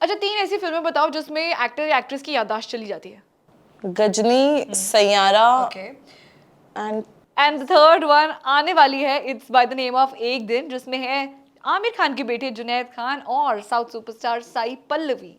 अच्छा, 3 ऐसी फिल्में बताओ जिसमें एक्टर या एक्ट्रेस की याददाश्त चली जाती है। Ghajini, Saiyaara okay. And and the third one आने वाली है, it's by the name of Ek Din, जिसमें है आमिर खान के बेटे जुनैद खान और south superstar Sai Pallavi.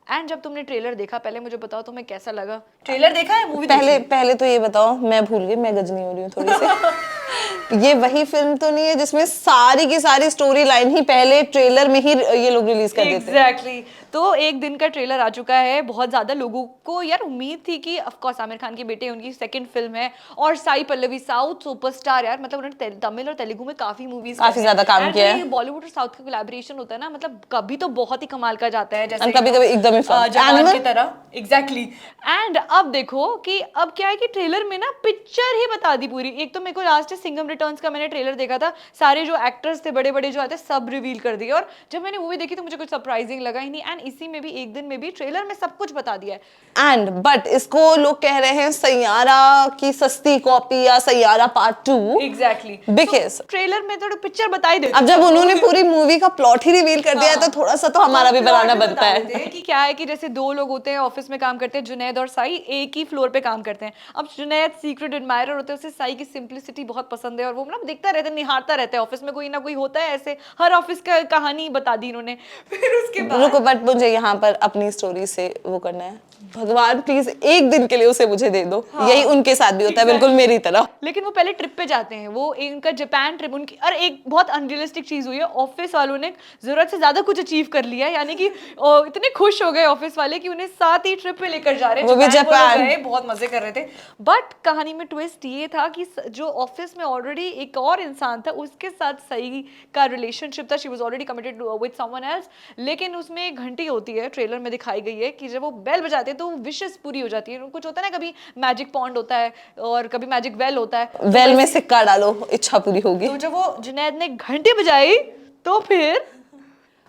And जब तुमने ट्रेलर देखा, पहले मुझे बताओ तुम्हें कैसा लगा? ट्रेलर देखा है, मूवी पहले देखी? पहले तो ये बताओ, मैं भूल गई, मैं गजनी हो रही हूँ थोड़ी सी। ये वही फिल्म तो नहीं है जिसमें सारी की सारी स्टोरी लाइन ही पहले ट्रेलर में ही ये लोग रिलीज कर देते हैं? एग्जैक्टली। तो एक दिन का ट्रेलर आ चुका है। बहुत ज्यादा लोगों को यार उम्मीद थी कि ऑफ कोर्स आमिर खान के बेटे उनकी सेकंड फिल्म है, और साई पल्लवी साउथ सुपरस्टार यार, मतलब उन्होंने तमिल और तेलुगु में काफी मूवीज काफी ज्यादा काम किया है। बॉलीवुड और साउथ का कोलैबोरेशन होता है ना, मतलब कभी तो बहुत ही कमाल का जाता है, जैसे कभी कभी एकदम ही जवान की तरह। एग्जैक्टली। एंड अब देखो कि अब क्या है कि ट्रेलर में ना पिक्चर ही बता दी पूरी। एक तो मेरे को लास्ट सिंघम रिटर्न्स का मैंने ट्रेलर देखा था, सारे जो एक्टर्स थे बड़े बड़े जो आते सब रिवील कर दिए, और जब मैंने मूवी देखी तो मुझे कुछ सरप्राइजिंग लगा ही नहीं। एंड इसी में भी एक दिन में भी ट्रेलर में सब कुछ बता दिया है। एंड बट इसको लोग कह रहे हैं सैयारा की सस्ती कॉपी या Saiyaara part 2। Exactly. Because trailer में थोड़ा पिक्चर बता ही देते, अब जब उन्होंने पूरी मूवी का प्लॉट ही रिवील कर दिया है, तो थोड़ा सा तो हमारा भी बनाना बनता है कि क्या है कि जैसे दो लोग होते हैं ऑफिस में काम करते हैं, जुनैद और साई एक ही फ्लोर पे काम करते हैं। अब जुनैद सीक्रेट एडमायरर होते हैं, उसे साई की सिंपलिसिटी बहुत पसंद है, और वो मतलब देखता रहता है, निहारता रहता है। ऑफिस में कोई ना कोई होता है ऐसे, हर ऑफिस का कहानी बता दी इन्होंने। फिर उसके बाद रुको, बट मुझे यहाँ पर अपनी स्टोरी से वो करना है। भगवान प्लीज एक दिन के लिए उसे मुझे दे दो। यही उनके साथ भी होता है, बिल्कुल मेरी तरह। लेकिन वो पहले ट्रिप पे जाते हैं, वो इनका जापान ट्रिप उनकी। और एक बहुत अनरियलिस्टिक चीज हुई है, ऑफिस वालों ने जरूरत से ज्यादा कुछ अचीव कर लिया है, यानी कि इतने खुश हो गए ऑफिस वाले कि उन्हें साथ ही ट्रिप पे लेकर जा रहे हैं। वो भी जापान। गए, बहुत मजे कर रहे थे। बट कहानी में ट्विस्ट ये था कि जो ऑफिस में ऑलरेडी एक और इंसान था, उसके साथ सही का रिलेशनशिप था, she was already committed with someone else. लेकिन उसमें एक घंटी होती है, ट्रेलर में दिखाई गई है कि जब वो बेल बजाते हैं तो विशेस पूरी हो जाती है। कुछ होता है ना, कभी मैजिक पॉन्ड होता है और कभी मैजिक वेल होता है, वेल में सिक्का डालो, इच्छा पूरी होगी। तो जब वो जुनैद ने घंटी बजाई तो फिर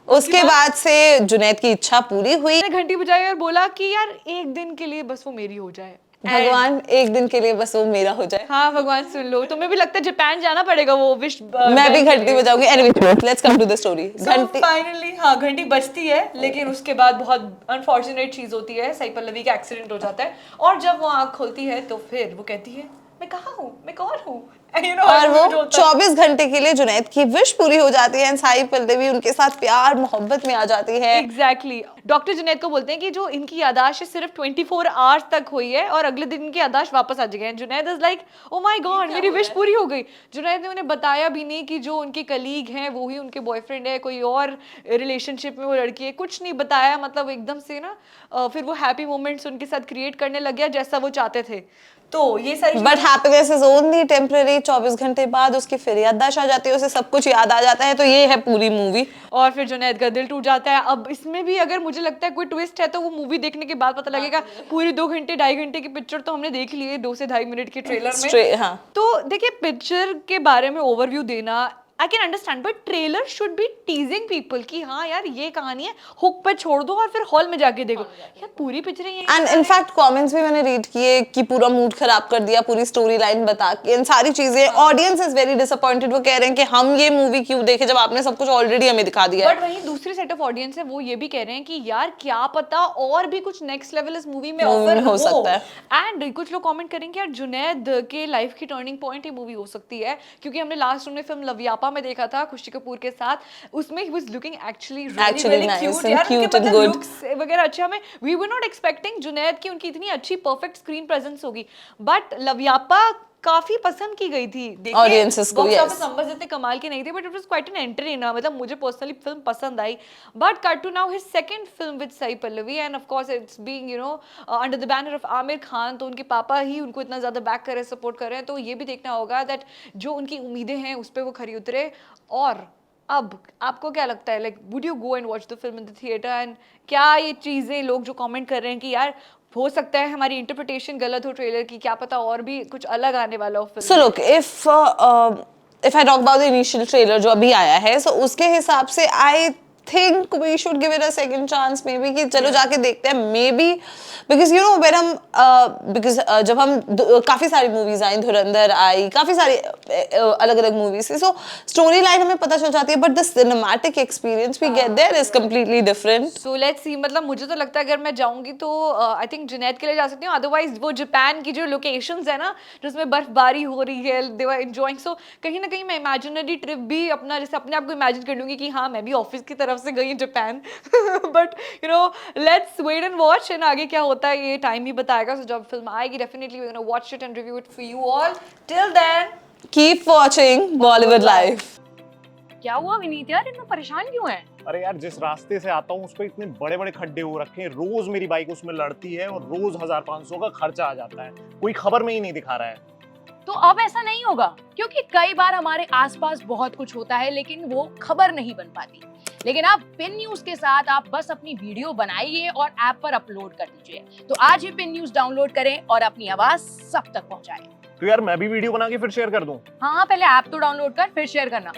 उसके बाद से जुनैद की इच्छा पूरी हुई। घंटी बजाई और बोला कि यार एक दिन के लिए बस वो मेरी हो जाए। भगवान एक दिन के लिए बस वो मेरा हो जाए। हाँ भगवान सुन लो, तुम्हें भी लगता है जापान जाना पड़ेगा वो विश। मैं भी घंटी बजाऊंगी। Anyway, let's come to the story. घंटी फाइनली, हाँ घंटी बजती है, लेकिन उसके बाद बहुत अनफॉर्चुनेट चीज होती है, साई पल्लवी का एक्सीडेंट हो जाता है, और जब वो आंख खोलती है तो फिर वो कहती है मैं कहाँ हूँ, मैं कौन हूँ। और वो 24 घंटे के लिए जुनैद की विश पूरी हो जाती है, साई पल्लवी उनके साथ प्यार मोहब्बत में आ जाती है। एग्जैक्टली। डॉक्टर जुनैद को बोलते हैं कि जो इनकी यादाश्त सिर्फ 24 आवर्स तक हुई है, और अगले दिन इनकी यादाश्त वापस आ जाएगी। Junaid is like oh my God, मेरी विश पूरी हो गई। जुनैद ने उन्हें बताया भी नहीं कि जो उनके कलीग हैं वो ही उनके बॉयफ्रेंड है, कोई और रिलेशनशिप में वो लड़की है, कुछ नहीं बताया। मतलब एकदम से ना फिर वो हैप्पी मोमेंट्स उनके साथ क्रिएट करने लग गया जैसा वो चाहते थे। तो ये सारी but happiness is only temporary. 24 घंटे बाद उसकी फिर याददाश्त आ जाती है, उसे सब कुछ याद आ जाता है। तो ये है पूरी मूवी। और फिर जुनैद का दिल टूट जाता है। अब इसमें भी अगर मुझे लगता है कोई ट्विस्ट है तो वो मूवी देखने के बाद पता लगेगा। पूरी 2 घंटे 2.5 घंटे की पिक्चर तो हमने देख ली है 2 से 2.5 मिनट के ट्रेलर में। हाँ। तो देखिए, पिक्चर के बारे में ओवरव्यू देना I can understand, but trailer should be टीजिंग people कि हाँ यार ये कहानी है, हुक पे छोड़ दो और फिर हॉल में जाके देखो। यार पूरी पिक्चर है। एंड इनफैक्ट कमेंट्स भी मैंने रीड किए कि पूरा मूड खराब कर दिया पूरी स्टोरी लाइन बता के, इन सारी चीजें। Audience is very disappointed. वो कह रहे हैं कि हम ये मूवी क्यों देखे जब आपने सब कुछ ऑलरेडी हमें दिखा दिया है। बट वहीं दूसरी सेट ऑफ ऑडियंस है, वो ये भी कह रहे हैं कि यार क्या पता और भी कुछ नेक्स्ट लेवल इस मूवी में ऑफर हो सकता है। एंड कुछ लोग कमेंट करेंगे यार जुनैद के लाइफ की टर्निंग पॉइंट ये मूवी हो सकती है, क्योंकि हमने लास्ट उन्हें फिल्म लवियापा में देखा था खुशी कपूर के साथ, उसमें he was looking actually really cute यार, क्यूट एंड गुड लुक्स वगैरह अच्छे। हमें we were not expecting Junaid की उनकी इतनी अच्छी परफेक्ट स्क्रीन प्रेजेंस होगी, बट लवियापा काफी पसंद की गई थी ऑडियंसेस को। यस, नंबर्स इतने कमाल के नहीं थे, but it was quite an entry ना, मतलब मुझे पर्सनली फिल्म पसंद आई। But cut to now his second film with Sai Pallavi, and of course it's being under the banner of Aamir Khan, तो उनके पापा ही उनको इतना ज्यादा बैक कर रहे, सपोर्ट कर रहे हैं। तो ये भी देखना होगा दैट जो उनकी उम्मीदें हैं उस पर वो खरी उतरे। और अब आपको क्या लगता है, like would you go and watch the film in the theatre? And क्या ये चीजें लोग जो कमेंट कर रहे हैं कि यार हो सकता है हमारी इंटरप्रिटेशन गलत हो ट्रेलर की, क्या पता और भी कुछ अलग आने वाला हो film? So look, if I talk about the initial trailer जो अभी आया है, सो उसके हिसाब से आई think we should give it a second chance maybe कि चलो जाके देखते हैं maybe because you know when हम because जब हम काफी सारी मूवीज आई, धुरंधर आई, काफी सारी अलग अलग मूवीज थी, so story line हमें पता चल जाती है but the cinematic experience we get there is completely different. So let's see, मतलब मुझे तो लगता है अगर मैं जाऊंगी तो आई थिंक जुनैद के लिए जा सकती हूँ, अदरवाइज वो जापान की जो लोकेशंस है ना जिसमें बर्फबारी हो रही है, दे वर एंजॉयिंग, सो कहीं ना कहीं मैं इमेजिनरी ट्रिप भी अपना जैसे अपने आप को इमेजिन कर लूंगी कि हाँ मैं भी ऑफिस की तरफ से गई हूँ Japan but you know let's wait and watch, and आगे क्या होता है ये टाइम ही बताएगा. सो जब फिल्म आएगी definitely we gonna watch it and review it for you all. Till then Keep watching Bollywood Life. क्या हुआ विनीत यार, इतना परेशान क्यों है? अरे यार जिस रास्ते से आता हूँ उस पर इतने बड़े बड़े खड्डे हो रखे हैं, रोज मेरी बाइक उसमें लड़ती है और रोज 1500 का खर्चा आ जाता है, कोई खबर में ही नहीं दिखा रहा है. तो अब ऐसा नहीं होगा, क्योंकि कई बार हमारे आसपास बहुत कुछ होता है लेकिन वो खबर नहीं बन पाती. लेकिन अब पिन न्यूज के साथ आप बस अपनी वीडियो बनाइए और ऐप पर अपलोड कर दीजिए. तो आज ही पिन न्यूज डाउनलोड करें और अपनी आवाज सब तक पहुंचाएं. तो यार मैं भी वीडियो बना के फिर शेयर कर दूं. हाँ, पहले ऐप तो डाउनलोड कर फिर शेयर करना.